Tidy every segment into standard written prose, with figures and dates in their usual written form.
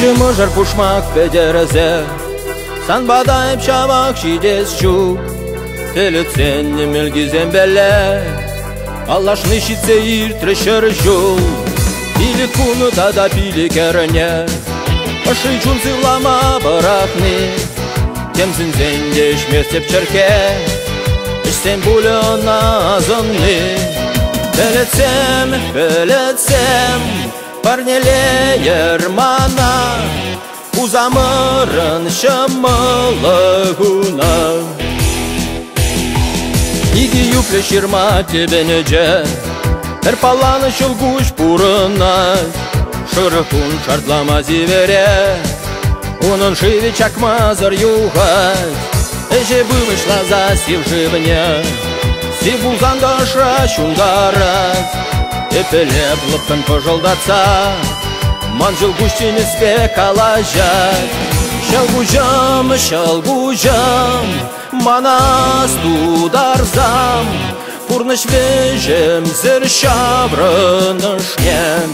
Şicimi jarpuşmak pedereze San badayıp çavak şides çuk Telitsenni milgizem belle Allah'ını şitseyir treşer jul Pilit kunu tada pilik erene Aşı çun sivlama barakni Temsin zendeş mestep çerke İşten bulun azınni Beletsem Парнелеер мана Узамырын шымылығына Иги юпле ширма тебенеже Терпаланы шылгуш пурына Шырықун шартлама зивере Унын шиве чакмазыр юғат Эже бывышла за сив живне Сив бузандаша шунгарат Епелеп лыпын пожылдатса Манжыл гущине спек алажат Шалгужам Манас тударзам Пурныш вежем зір шабрынышнем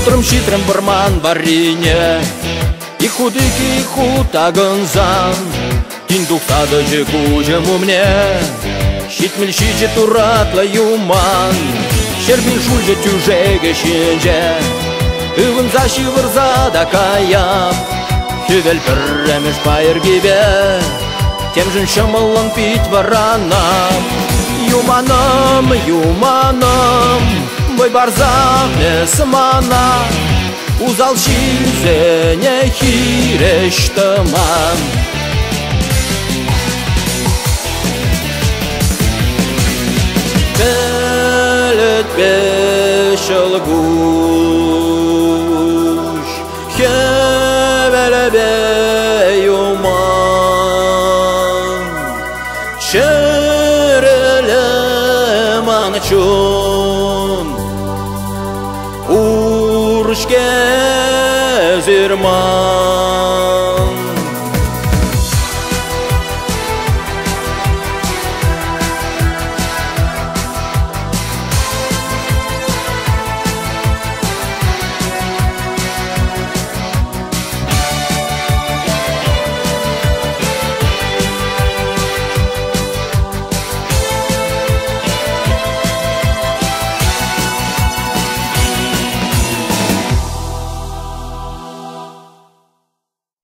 Утром щитрым барман барине И худыки хутагынзан Тин тухтады жекужем умне Щитмел щиче туратла юман Щербин шульже тюжеге щенже Ывын защи вырза да каяп Хювел пірремеш пайыр гибе Тем жын шымылын пить варанам Юманым Бой барзақ несімана Узал шизене хирештіман Белет бешілгуш Хевелебе юман Шерелеман чу